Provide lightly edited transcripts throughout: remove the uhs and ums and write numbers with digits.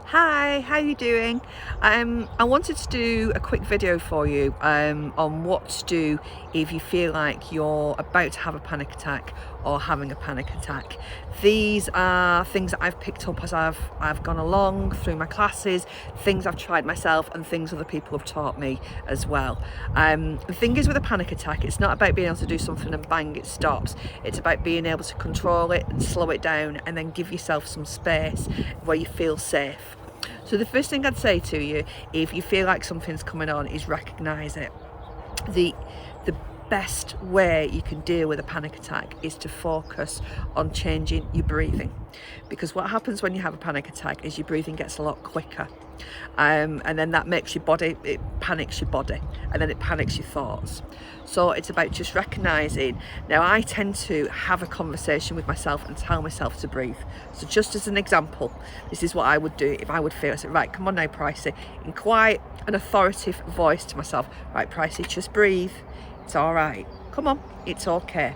Hi, how you doing? I wanted to do a quick video for you on what to do if you feel like you're about to have a panic attack or having a panic attack. These are things that I've picked up as I've gone along through my classes, things I've tried myself and things other people have taught me as well. The thing is with a panic attack, it's not about being able to do something and bang, it stops. It's about being able to control it and slow it down and then give yourself some space where you feel safe. So the first thing I'd say to you, if you feel like something's coming on, is recognise it. The best way you can deal with a panic attack is to focus on changing your breathing, because what happens when you have a panic attack is your breathing gets a lot quicker, and then that makes your body, it panics your body, and then it panics your thoughts. So it's about just recognizing. Now I tend to have a conversation with myself and tell myself to breathe. So just as an example, this is what I would do if I would feel, I said, right, come on now, Pricey, in quite an authoritative voice to myself, right, Pricey, just breathe. It's all right. Come on, it's okay.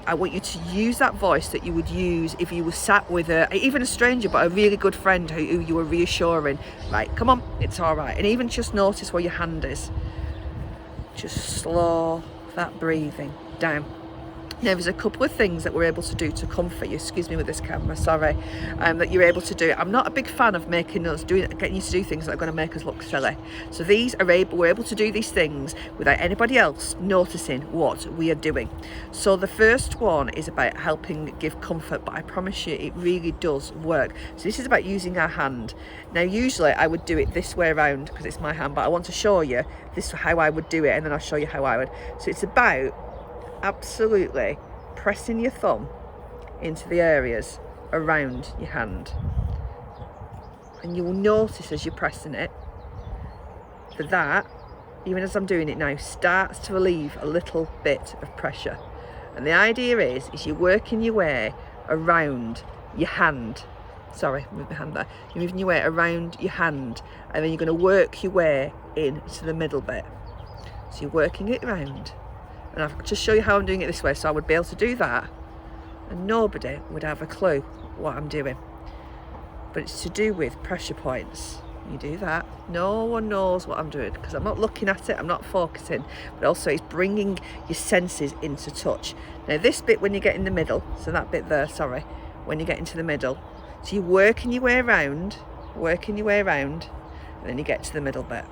I want you to use that voice that you would use if you were sat with even a stranger, but a really good friend who you were reassuring. Right, come on, it's all right. And even just notice where your hand is. Just slow that breathing down. Now there's a couple of things that we're able to do to comfort you, excuse me with this camera, sorry, that you're able to do. I'm not a big fan of getting you to do things that are going to make us look silly. So we're able to do these things without anybody else noticing what we are doing. So the first one is about helping give comfort, but I promise you it really does work. So this is about using our hand. Now usually I would do it this way around because it's my hand, but I want to show you this how I would do it, and then I'll show you how I would. So it's about absolutely pressing your thumb into the areas around your hand, and you will notice as you're pressing it that even as I'm doing it now, starts to relieve a little bit of pressure. And the idea is you're working your way around your hand. Sorry, move my hand there. You're moving your way around your hand, and then you're going to work your way into the middle bit. So you're working it around. And I'll just show you how I'm doing it this way, so I would be able to do that and nobody would have a clue what I'm doing. But it's to do with pressure points. You do that, no one knows what I'm doing because I'm not looking at it, I'm not focusing, but also it's bringing your senses into touch. Now this bit when you get in the middle, so that bit there, sorry, when you get into the middle, so you're working your way around, and then you get to the middle bit.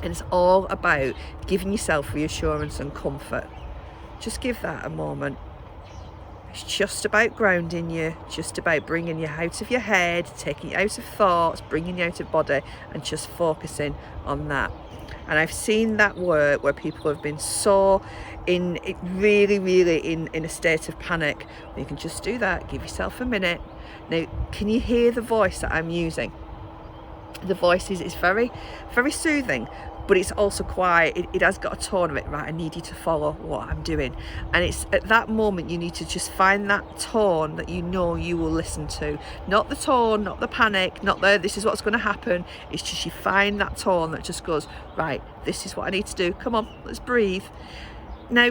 And it's all about giving yourself reassurance and comfort. Just give that a moment. It's just about grounding you, just about bringing you out of your head, taking you out of thoughts, bringing you out of body, and just focusing on that. And I've seen that work where people have been so really in a state of panic. You can just do that, give yourself a minute. Now, can you hear the voice that I'm using? The voice is very soothing, but it's also quiet. It has got a tone of it. Right, I need you to follow what I'm doing. And it's at that moment you need to just find that tone that you know you will listen to. Not the tone, not the panic, not the this is what's going to happen. It's just you find that tone that just goes, right, this is what I need to do. Come on, let's breathe. Now,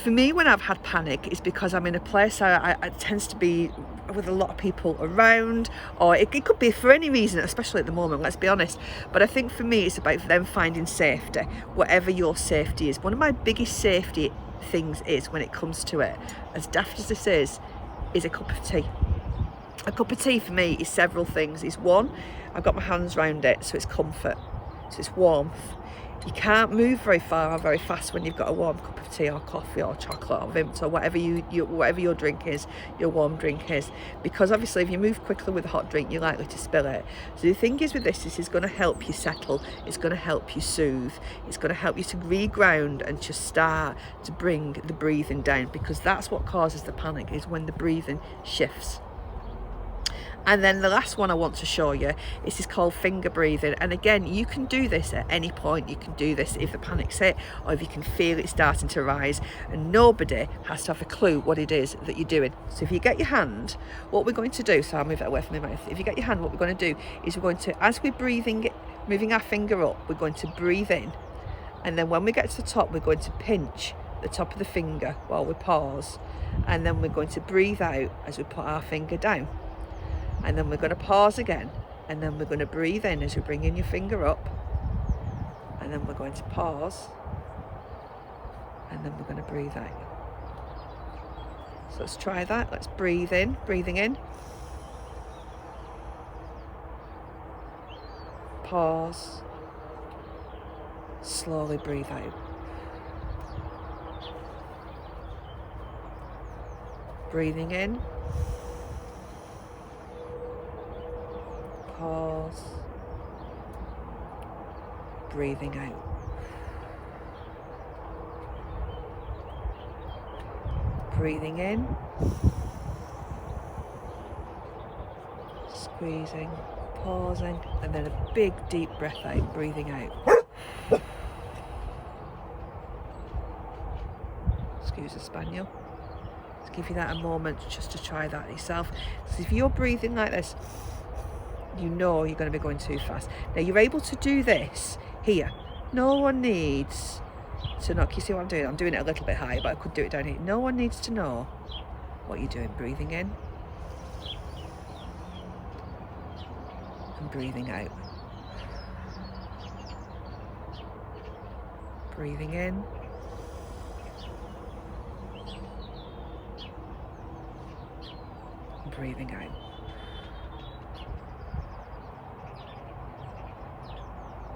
for me, when I've had panic, it's because I'm in a place it tends to be with a lot of people around, or it could be for any reason, especially at the moment, let's be honest. But I think for me, it's about them finding safety, whatever your safety is. One of my biggest safety things is, when it comes to it, as daft as this is a cup of tea. A cup of tea for me is several things. It's one, I've got my hands around it, so it's comfort, so it's warmth. You can't move very far or very fast when you've got a warm cup of tea or coffee or chocolate or Vimto or whatever whatever your drink is, your warm drink is, because obviously if you move quickly with a hot drink, you're likely to spill it. So the thing is with this is going to help you settle, it's going to help you soothe, it's going to help you to reground and just start to bring the breathing down, because that's what causes the panic, is when the breathing shifts. And then the last one I want to show you is called finger breathing. And again, you can do this at any point. You can do this if the panic's hit or if you can feel it starting to rise, and nobody has to have a clue what it is that you're doing. So if you get your hand, what we're going to do, so I'll move it away from my mouth. If you get your hand, what we're going to do is we're going to, as we're breathing, moving our finger up, we're going to breathe in. And then when we get to the top, we're going to pinch the top of the finger while we pause. And then we're going to breathe out as we put our finger down. And then we're going to pause again, And then we're going to breathe in as you're bringing your finger up. And then we're going to pause. And then we're going to breathe out. So let's try that. Let's breathe in, breathing in. Pause. Slowly breathe out. Breathing in. Pause. Breathing out. Breathing in. Squeezing. Pausing. And then a big deep breath out. Breathing out. Excuse the spaniel. Let's give you that a moment just to try that yourself. So if you're breathing like this, you know you're going to be going too fast. Now you're able to do this here. No one needs to know. Can you see what I'm doing? I'm doing it a little bit higher, but I could do it down here. No one needs to know what you're doing. Breathing in and breathing out. Breathing in. And breathing out.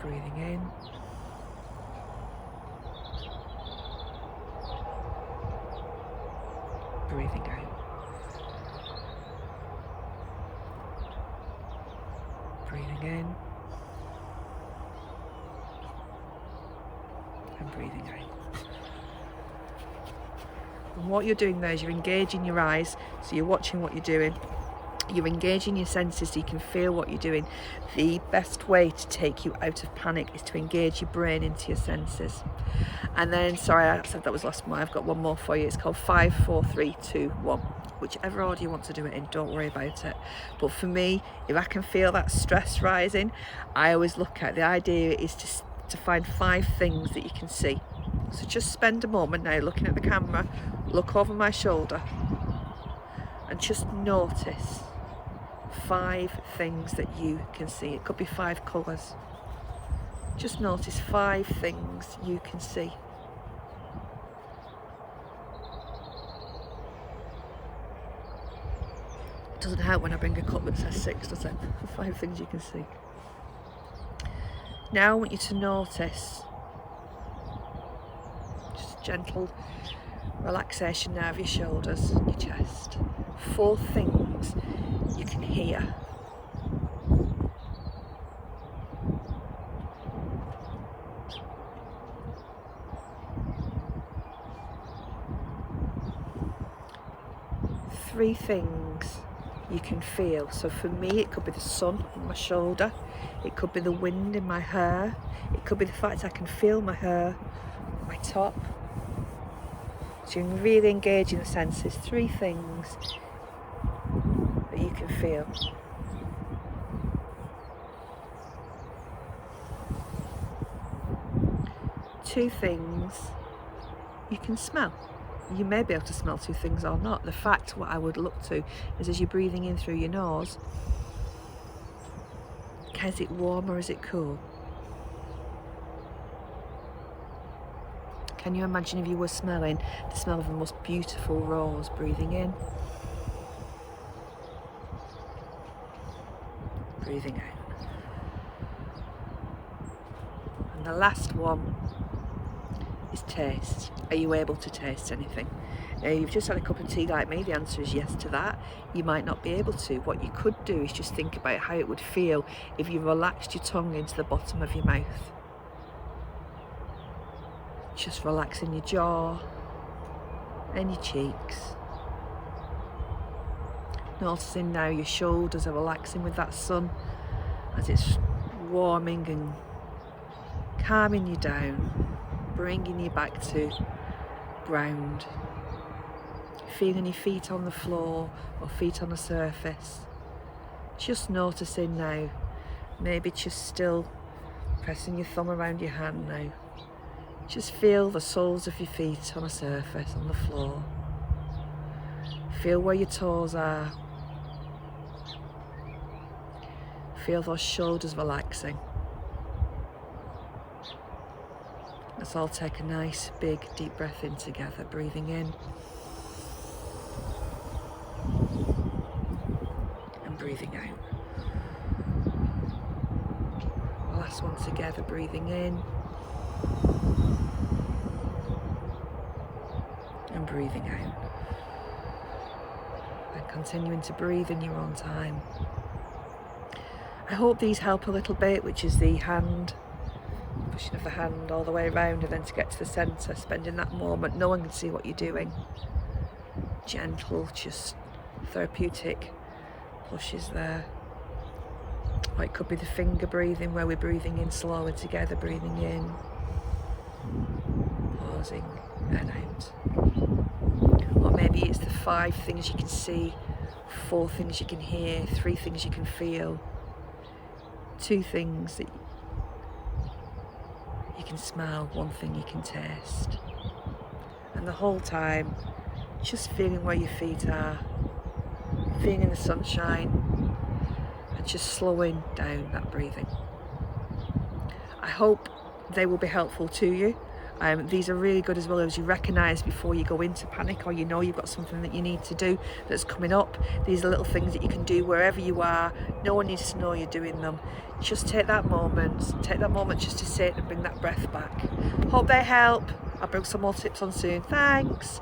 Breathing in. Breathing out. Breathing in. And breathing out. And what you're doing there is you're engaging your eyes, so you're watching what you're doing. You're engaging your senses so you can feel what you're doing. The best way to take you out of panic is to engage your brain into your senses. And then, sorry, I said that was last one. I've got one more for you. It's called 5, 4, 3, 2, 1. Whichever order you want to do it in, don't worry about it. But for me, if I can feel that stress rising, I always look at the idea is to find 5 things that you can see. So just spend a moment now looking at the camera, look over my shoulder, and just notice 5 things that you can see. It could be 5 colours. Just notice 5 things you can see. It doesn't help when I bring a cup that says 6, does it? 5 things you can see. Now I want you to notice just gentle relaxation now of your shoulders and your chest. 4 things you can hear. Three things you can feel. So for me, it could be the sun on my shoulder, it could be the wind in my hair, it could be the fact I can feel my hair on my top. So you're really engaging the senses. 3 things that you can feel. Two things you can smell. You may be able to smell 2 things or not. The fact, what I would look to is as you're breathing in through your nose, is it warm or is it cool? Can you imagine if you were smelling the smell of the most beautiful rose, breathing in, breathing out. And the last one is taste. Are you able to taste anything? Now, you've just had a cup of tea like me. The answer is yes to that. You might not be able to. What you could do is just think about how it would feel if you relaxed your tongue into the bottom of your mouth. Just relaxing your jaw and your cheeks. Noticing now your shoulders are relaxing with that sun as it's warming and calming you down, bringing you back to ground. Feeling your feet on the floor or feet on the surface. Just noticing now, maybe just still pressing your thumb around your hand now. Just feel the soles of your feet on the surface, on the floor. Feel where your toes are. Feel those shoulders relaxing. Let's all take a nice big deep breath in together, breathing in and breathing out. Last one together, breathing in and breathing out. And continuing to breathe in your own time. I hope these help a little bit, which is the hand, pushing of the hand all the way around and then to get to the centre, spending that moment, no one can see what you're doing. Gentle, just therapeutic pushes there. Or it could be the finger breathing, where we're breathing in slower together, breathing in, pausing and out. Or maybe it's the 5 things you can see, 4 things you can hear, 3 things you can feel, 2 things that you can smell, 1 thing you can taste. And the whole time, just feeling where your feet are, feeling the sunshine, and just slowing down that breathing. I hope they will be helpful to you. These are really good as well, as you recognise before you go into panic, or you know you've got something that you need to do that's coming up. These are little things that you can do wherever you are. No one needs to know you're doing them. Just take that moment just to sit and bring that breath back. Hope they help. I'll bring some more tips on soon. Thanks.